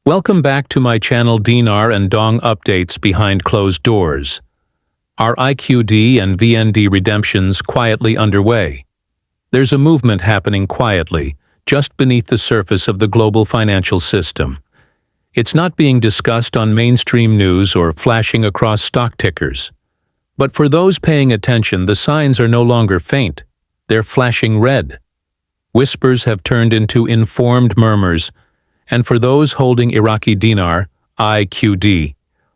Welcome back to my channel Dinar and Dong updates behind closed doors. Are IQD and VND redemptions quietly underway? There's a movement happening quietly, just beneath the surface of the global financial system. It's not being discussed on mainstream news or flashing across stock tickers. But for those paying attention, the signs are no longer faint. They're flashing red. Whispers have turned into informed murmurs, and for those holding Iraqi Dinar, IQD,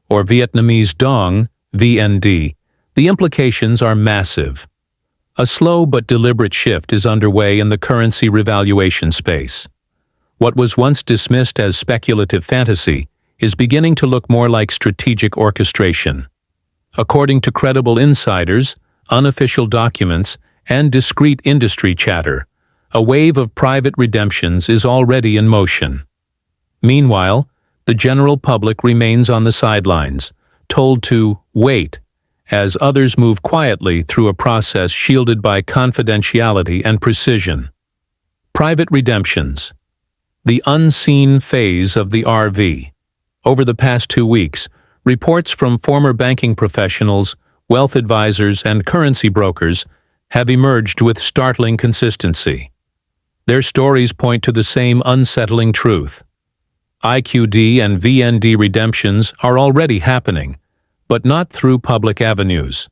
or Vietnamese Dong, VND, the implications are massive. A slow but deliberate shift is underway in the currency revaluation space. What was once dismissed as speculative fantasy is beginning to look more like strategic orchestration. According to credible insiders, unofficial documents, and discreet industry chatter, a wave of private redemptions is already in motion. Meanwhile, the general public remains on the sidelines, told to wait, as others move quietly through a process shielded by confidentiality and precision. Private redemptions. The unseen phase of the RV. Over the past 2 weeks, reports from former banking professionals, wealth advisors, and currency brokers have emerged with startling consistency. Their stories point to the same unsettling truth. IQD and VND redemptions are already happening, but not through public avenues.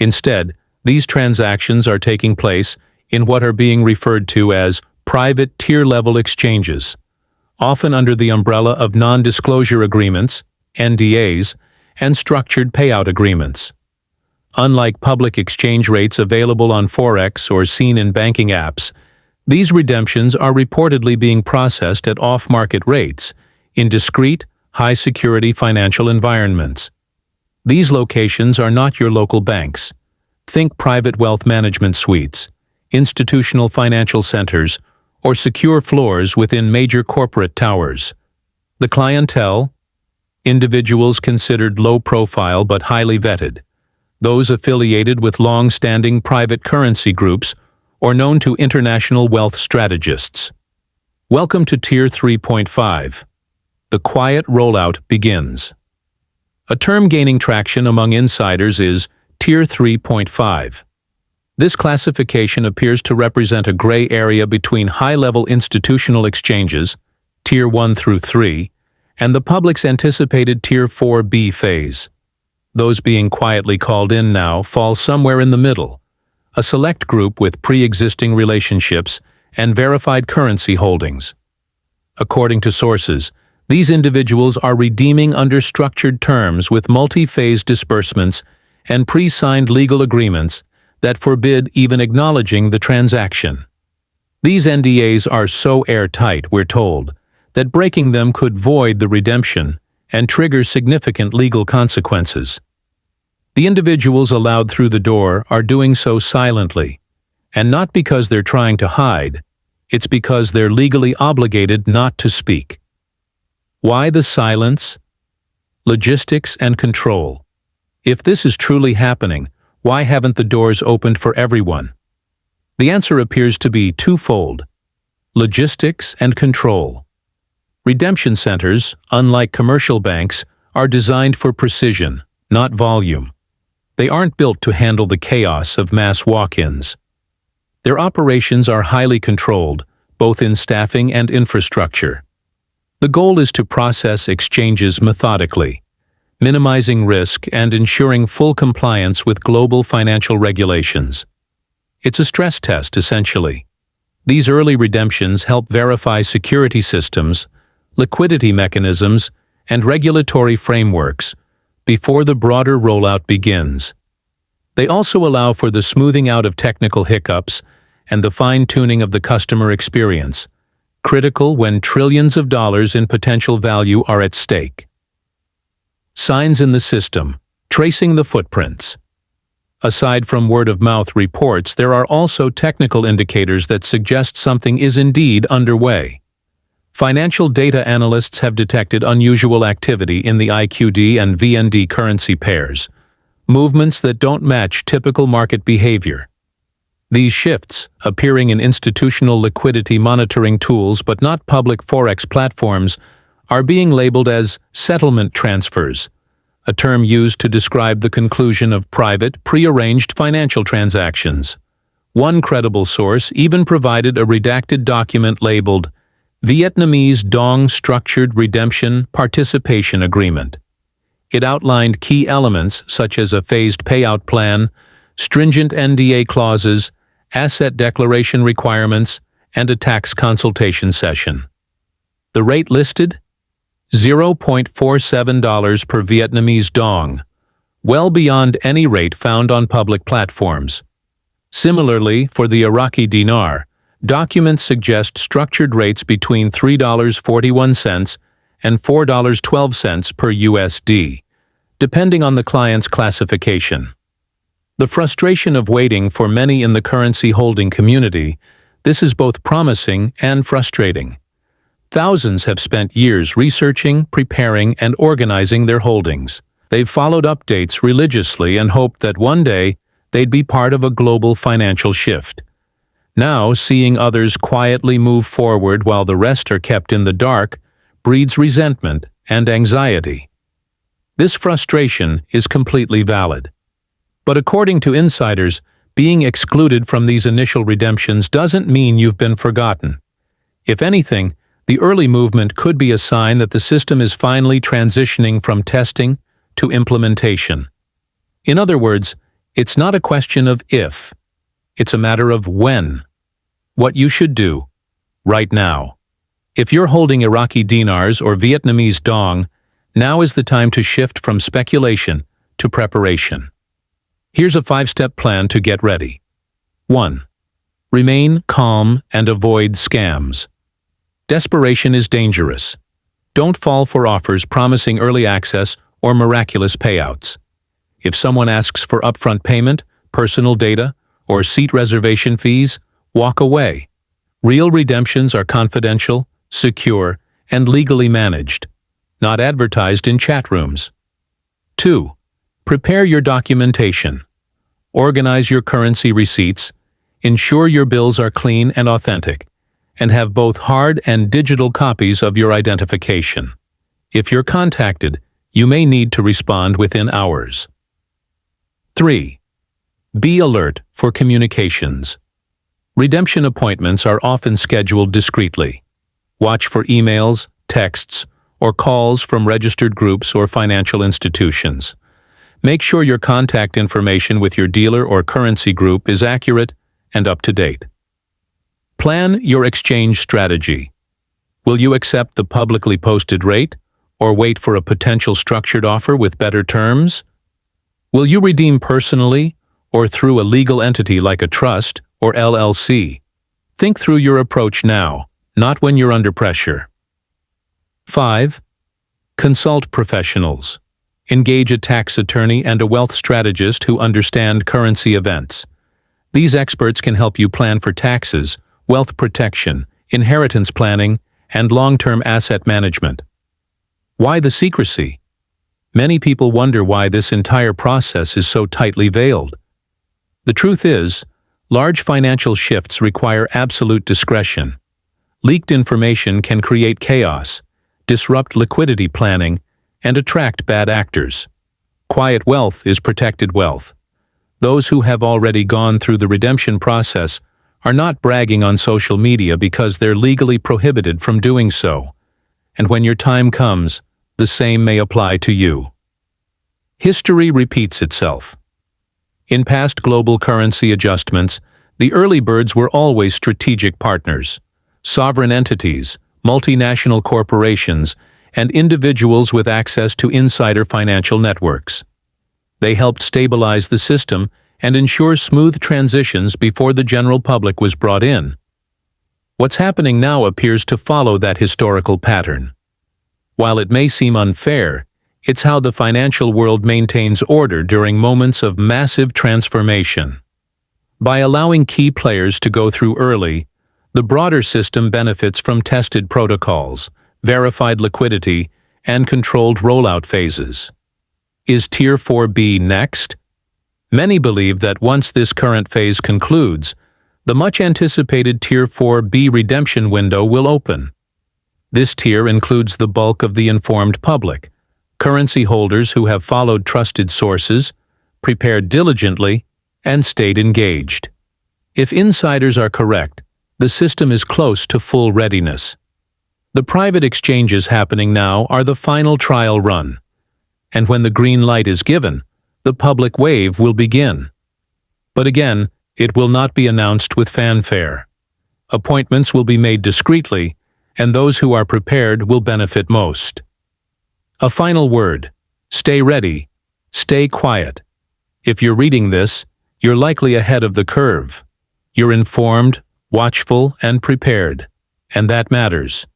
Instead, these transactions are taking place in what are being referred to as private tier-level exchanges, often under the umbrella of non-disclosure agreements, NDAs, and structured payout agreements. Unlike public exchange rates available on Forex or seen in banking apps, these redemptions are reportedly being processed at off-market rates in discrete, high-security financial environments. These locations are not your local banks. Think private wealth management suites, institutional financial centers, or secure floors within major corporate towers. The clientele? Individuals considered low-profile but highly vetted, those affiliated with long-standing private currency groups or known to international wealth strategists. Welcome to Tier 3.5. The quiet rollout begins. A term gaining traction among insiders is Tier 3.5. This classification appears to represent a gray area between high-level institutional exchanges, Tier 1 through 3, and the public's anticipated Tier 4B phase. Those being quietly called in now fall somewhere in the middle, a select group with pre-existing relationships and verified currency holdings. According to sources, these individuals are redeeming under structured terms with multi-phase disbursements and pre-signed legal agreements that forbid even acknowledging the transaction. These NDAs are so airtight, we're told, that breaking them could void the redemption and trigger significant legal consequences. The individuals allowed through the door are doing so silently, and not because they're trying to hide, it's because they're legally obligated not to speak. Why the silence? Logistics and control. If this is truly happening, why haven't the doors opened for everyone? The answer appears to be twofold: logistics and control. Redemption centers, unlike commercial banks, are designed for precision, not volume. They aren't built to handle the chaos of mass walk-ins. Their operations are highly controlled, both in staffing and infrastructure. The goal is to process exchanges methodically, minimizing risk and ensuring full compliance with global financial regulations. It's a stress test, essentially. These early redemptions help verify security systems, liquidity mechanisms, and regulatory frameworks before the broader rollout begins. They also allow for the smoothing out of technical hiccups and the fine-tuning of the customer experience, critical when trillions of dollars in potential value are at stake. Signs in the system, tracing the footprints. Aside from word-of-mouth reports, there are also technical indicators that suggest something is indeed underway. Financial data analysts have detected unusual activity in the IQD and VND currency pairs, movements that don't match typical market behavior. These shifts, appearing in institutional liquidity monitoring tools but not public Forex platforms, are being labeled as settlement transfers, a term used to describe the conclusion of private, pre-arranged financial transactions. One credible source even provided a redacted document labeled Vietnamese Dong Structured Redemption Participation Agreement. It outlined key elements such as a phased payout plan, stringent NDA clauses, asset declaration requirements, and a tax consultation session. The rate listed? $0.47 per Vietnamese Dong, well beyond any rate found on public platforms. Similarly, for the Iraqi Dinar, documents suggest structured rates between $3.41 and $4.12 per USD, depending on the client's classification. The frustration of waiting for many in the currency holding community, this is both promising and frustrating. Thousands have spent years researching, preparing, and organizing their holdings. They've followed updates religiously and hoped that one day they'd be part of a global financial shift. Now, seeing others quietly move forward while the rest are kept in the dark breeds resentment and anxiety. This frustration is completely valid. But according to insiders, being excluded from these initial redemptions doesn't mean you've been forgotten. If anything, the early movement could be a sign that the system is finally transitioning from testing to implementation. In other words, it's not a question of if, it's a matter of when. What you should do, right now. If you're holding Iraqi dinars or Vietnamese dong, now is the time to shift from speculation to preparation. Here's a 5-step plan to get ready. 1. Remain calm and avoid scams. Desperation is dangerous. Don't fall for offers promising early access or miraculous payouts. If someone asks for upfront payment, personal data, or seat reservation fees, walk away. Real redemptions are confidential, secure, and legally managed, not advertised in chat rooms. 2. Prepare your documentation. Organize your currency receipts, ensure your bills are clean and authentic, and have both hard and digital copies of your identification. If you're contacted, you may need to respond within hours. 3. Be alert for communications. Redemption appointments are often scheduled discreetly. Watch for emails, texts, or calls from registered groups or financial institutions. Make sure your contact information with your dealer or currency group is accurate and up to date. Plan your exchange strategy. Will you accept the publicly posted rate or wait for a potential structured offer with better terms? Will you redeem personally or through a legal entity like a trust or LLC? Think through your approach now, not when you're under pressure. 5. Consult professionals. Engage a tax attorney and a wealth strategist who understand currency events. These experts can help you plan for taxes, wealth protection, inheritance planning, and long-term asset management. Why the secrecy? Many people wonder why this entire process is so tightly veiled. The truth is, large financial shifts require absolute discretion. Leaked information can create chaos, disrupt liquidity planning, and attract bad actors. Quiet wealth is protected wealth. Those who have already gone through the redemption process are not bragging on social media because they're legally prohibited from doing so. And when your time comes, the same may apply to you. History repeats itself. In past global currency adjustments, the early birds were always strategic partners, sovereign entities, multinational corporations, and individuals with access to insider financial networks. They helped stabilize the system and ensure smooth transitions before the general public was brought in. What's happening now appears to follow that historical pattern. While it may seem unfair, it's how the financial world maintains order during moments of massive transformation. By allowing key players to go through early, the broader system benefits from tested protocols, verified liquidity, and controlled rollout phases. Is Tier 4B next? Many believe that once this current phase concludes, the much-anticipated Tier 4B redemption window will open. This tier includes the bulk of the informed public, currency holders who have followed trusted sources, prepared diligently, and stayed engaged. If insiders are correct, the system is close to full readiness. The private exchanges happening now are the final trial run, and when the green light is given, the public wave will begin. But again, it will not be announced with fanfare. Appointments will be made discreetly, and those who are prepared will benefit most. A final word: stay ready, stay quiet. If you're reading this, you're likely ahead of the curve. You're informed, watchful, and prepared, and that matters.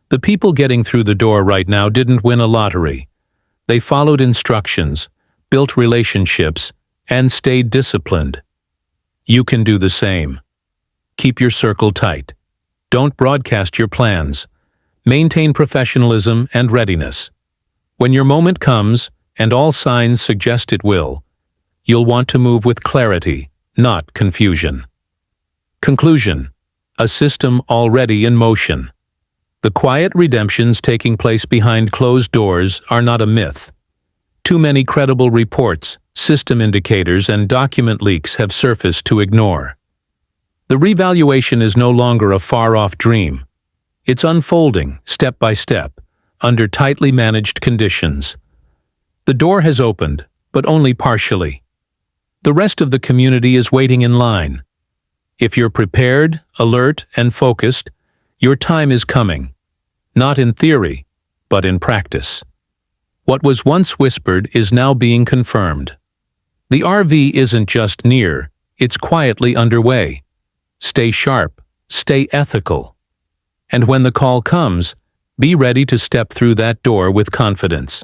The people getting through the door right now didn't win a lottery. They followed instructions, built relationships, and stayed disciplined. You can do the same. Keep your circle tight. Don't broadcast your plans. Maintain professionalism and readiness. When your moment comes, and all signs suggest it will, you'll want to move with clarity, not confusion. Conclusion: a system already in motion. The quiet redemptions taking place behind closed doors are not a myth. Too many credible reports, system indicators, and document leaks have surfaced to ignore. The revaluation is no longer a far-off dream. It's unfolding, step by step, under tightly managed conditions. The door has opened, but only partially. The rest of the community is waiting in line. If you're prepared, alert, and focused, your time is coming. Not in theory, but in practice. What was once whispered is now being confirmed. The RV isn't just near, it's quietly underway. Stay sharp, stay ethical. And when the call comes, be ready to step through that door with confidence.